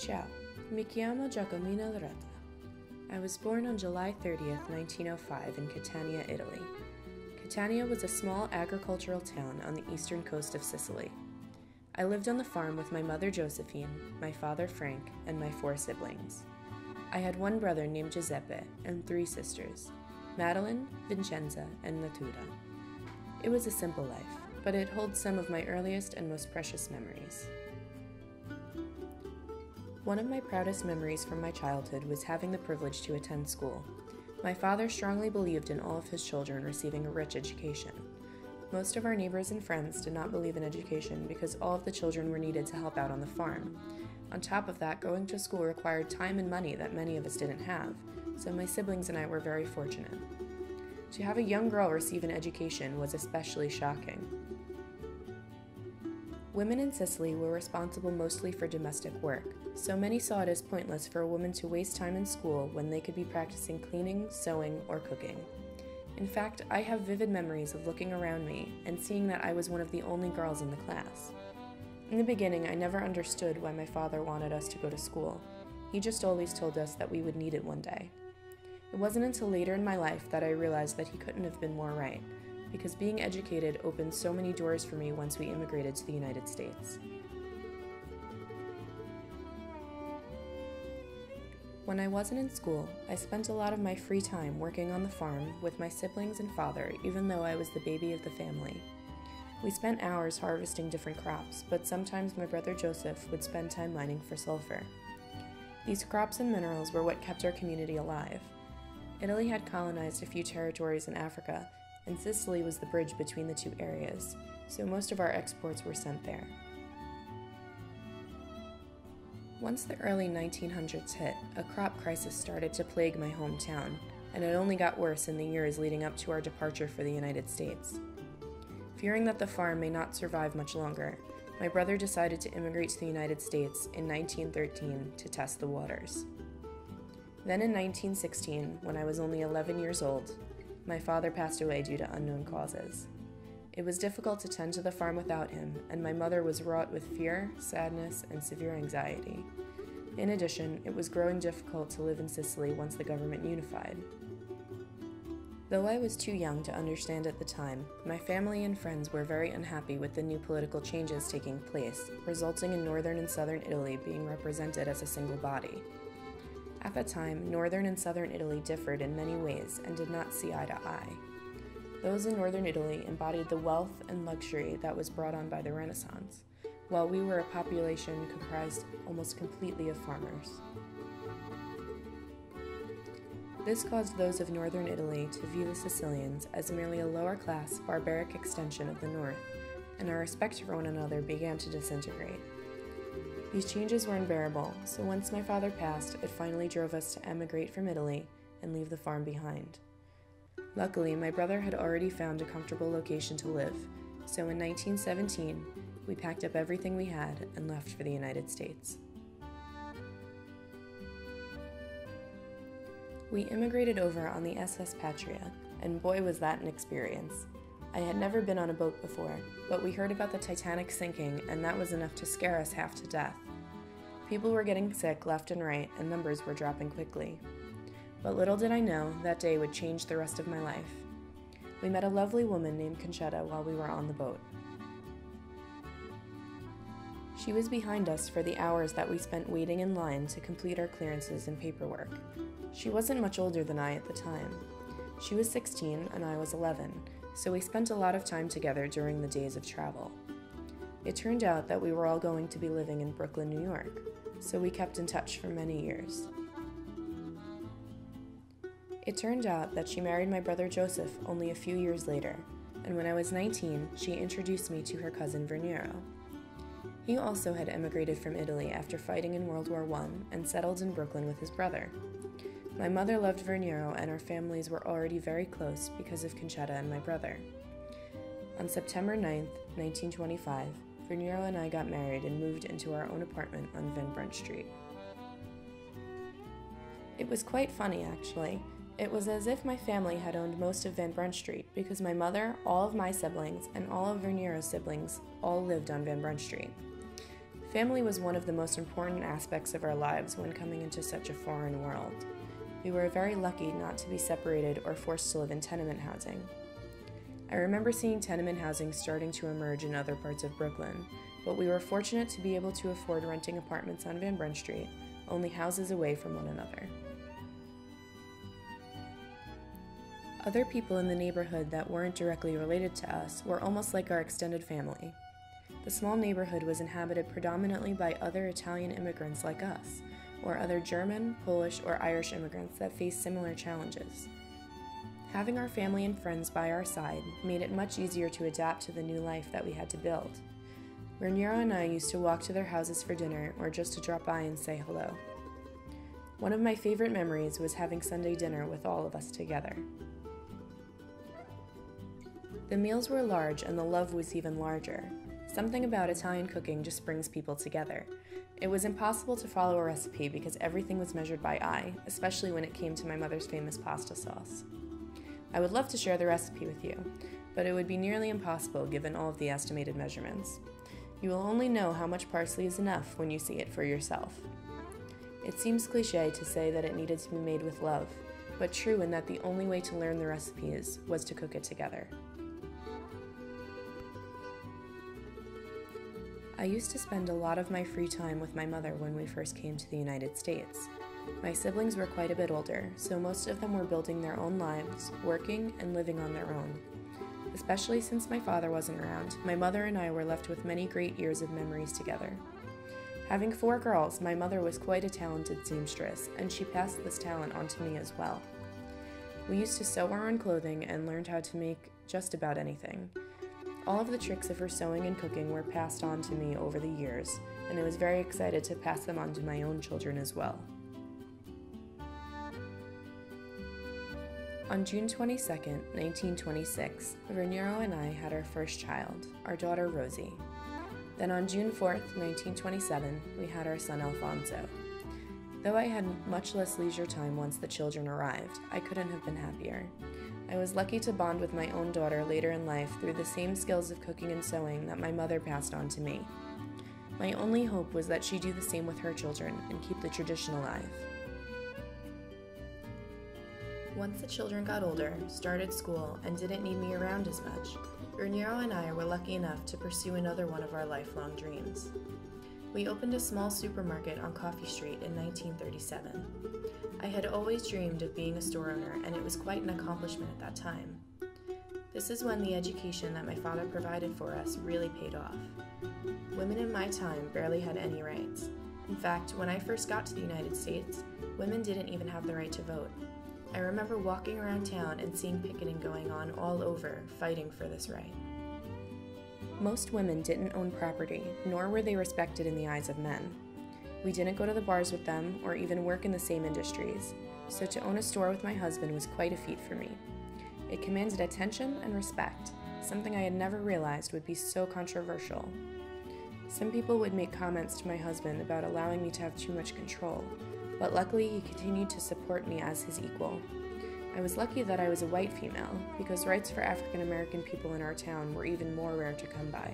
Ciao, mi chiamo Giacomina Lauretta. I was born on July 30th, 1905 in Catania, Italy. Catania was a small agricultural town on the eastern coast of Sicily. I lived on the farm with my mother Josephine, my father Frank, and my 4 siblings. I had one brother named Giuseppe and 3 sisters, Madeline, Vincenza, and Natura. It was a simple life, but it holds some of my earliest and most precious memories. One of my proudest memories from my childhood was having the privilege to attend school. My father strongly believed in all of his children receiving a rich education. Most of our neighbors and friends did not believe in education because all of the children were needed to help out on the farm. On top of that, going to school required time and money that many of us didn't have, so my siblings and I were very fortunate. To have a young girl receive an education was especially shocking. Women in Sicily were responsible mostly for domestic work, so many saw it as pointless for a woman to waste time in school when they could be practicing cleaning, sewing, or cooking. In fact, I have vivid memories of looking around me and seeing that I was one of the only girls in the class. In the beginning, I never understood why my father wanted us to go to school. He just always told us that we would need it one day. It wasn't until later in my life that I realized that he couldn't have been more right, because being educated opened so many doors for me once we immigrated to the United States. When I wasn't in school, I spent a lot of my free time working on the farm with my siblings and father, even though I was the baby of the family. We spent hours harvesting different crops, but sometimes my brother Joseph would spend time mining for sulfur. These crops and minerals were what kept our community alive. Italy had colonized a few territories in Africa, and Sicily was the bridge between the 2 areas, so most of our exports were sent there. Once the early 1900s hit, a crop crisis started to plague my hometown, and it only got worse in the years leading up to our departure for the United States. Fearing that the farm may not survive much longer, my brother decided to immigrate to the United States in 1913 to test the waters. Then in 1916, when I was only 11 years old, my father passed away due to unknown causes. It was difficult to tend to the farm without him, and my mother was wrought with fear, sadness, and severe anxiety. In addition, it was growing difficult to live in Sicily once the government unified. Though I was too young to understand at the time, my family and friends were very unhappy with the new political changes taking place, resulting in northern and southern Italy being represented as a single body. At the time, northern and southern Italy differed in many ways and did not see eye to eye. Those in northern Italy embodied the wealth and luxury that was brought on by the Renaissance, while we were a population comprised almost completely of farmers. This caused those of northern Italy to view the Sicilians as merely a lower-class, barbaric extension of the north, and our respect for one another began to disintegrate. These changes were unbearable, so once my father passed, it finally drove us to emigrate from Italy and leave the farm behind. Luckily, my brother had already found a comfortable location to live, so in 1917, we packed up everything we had and left for the United States. We immigrated over on the SS Patria, and boy was that an experience. I had never been on a boat before, but we heard about the Titanic sinking, and that was enough to scare us half to death. People were getting sick left and right, and numbers were dropping quickly. But little did I know, that day would change the rest of my life. We met a lovely woman named Conchetta while we were on the boat. She was behind us for the hours that we spent waiting in line to complete our clearances and paperwork. She wasn't much older than I at the time. She was 16 and I was 11, so we spent a lot of time together during the days of travel. It turned out that we were all going to be living in Brooklyn, New York, so we kept in touch for many years. It turned out that she married my brother Joseph only a few years later, and when I was 19, she introduced me to her cousin Verniero. He also had emigrated from Italy after fighting in World War I and settled in Brooklyn with his brother. My mother loved Verniero, and our families were already very close because of Conchetta and my brother. On September 9th, 1925, Verniero and I got married and moved into our own apartment on Van Brunt Street. It was quite funny, actually. It was as if my family had owned most of Van Brunt Street because my mother, all of my siblings, and all of Verniero's siblings all lived on Van Brunt Street. Family was one of the most important aspects of our lives when coming into such a foreign world. We were very lucky not to be separated or forced to live in tenement housing. I remember seeing tenement housing starting to emerge in other parts of Brooklyn, but we were fortunate to be able to afford renting apartments on Van Brunt Street, only houses away from one another. Other people in the neighborhood that weren't directly related to us were almost like our extended family. The small neighborhood was inhabited predominantly by other Italian immigrants like us, or other German, Polish, or Irish immigrants that faced similar challenges. Having our family and friends by our side made it much easier to adapt to the new life that we had to build. Raniero and I used to walk to their houses for dinner or just to drop by and say hello. One of my favorite memories was having Sunday dinner with all of us together. The meals were large and the love was even larger. Something about Italian cooking just brings people together. It was impossible to follow a recipe because everything was measured by eye, especially when it came to my mother's famous pasta sauce. I would love to share the recipe with you, but it would be nearly impossible given all of the estimated measurements. You will only know how much parsley is enough when you see it for yourself. It seems cliché to say that it needed to be made with love, but true in that the only way to learn the recipes was to cook it together. I used to spend a lot of my free time with my mother when we first came to the United States. My siblings were quite a bit older, so most of them were building their own lives, working, and living on their own. Especially since my father wasn't around, my mother and I were left with many great years of memories together. Having 4 girls, my mother was quite a talented seamstress, and she passed this talent on to me as well. We used to sew our own clothing and learned how to make just about anything. All of the tricks of her sewing and cooking were passed on to me over the years, and I was very excited to pass them on to my own children as well. On June 22, 1926, Raniero and I had our first child, our daughter Rosie. Then on June 4, 1927, we had our son Alfonso. Though I had much less leisure time once the children arrived, I couldn't have been happier. I was lucky to bond with my own daughter later in life through the same skills of cooking and sewing that my mother passed on to me. My only hope was that she'd do the same with her children and keep the tradition alive. Once the children got older, started school, and didn't need me around as much, Raniero and I were lucky enough to pursue another one of our lifelong dreams. We opened a small supermarket on Coffee Street in 1937. I had always dreamed of being a store owner, and it was quite an accomplishment at that time. This is when the education that my father provided for us really paid off. Women in my time barely had any rights. In fact, when I first got to the United States, women didn't even have the right to vote. I remember walking around town and seeing picketing going on all over, fighting for this right. Most women didn't own property, nor were they respected in the eyes of men. We didn't go to the bars with them, or even work in the same industries, so to own a store with my husband was quite a feat for me. It commanded attention and respect, something I had never realized would be so controversial. Some people would make comments to my husband about allowing me to have too much control, but luckily he continued to support me as his equal. I was lucky that I was a white female, because rights for African American people in our town were even more rare to come by.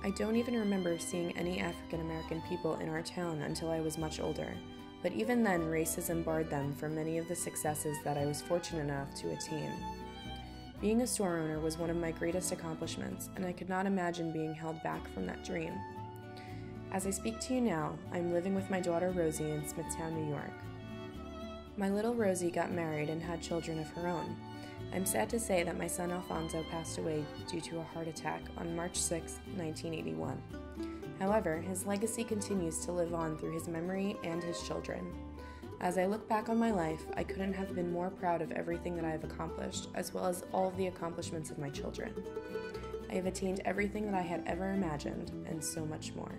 I don't even remember seeing any African American people in our town until I was much older, but even then racism barred them from many of the successes that I was fortunate enough to attain. Being a store owner was one of my greatest accomplishments, and I could not imagine being held back from that dream. As I speak to you now, I'm living with my daughter Rosie in Smithtown, New York. My little Rosie got married and had children of her own. I'm sad to say that my son Alfonso passed away due to a heart attack on March 6, 1981. However, his legacy continues to live on through his memory and his children. As I look back on my life, I couldn't have been more proud of everything that I have accomplished, as well as all of the accomplishments of my children. I have attained everything that I had ever imagined, and so much more.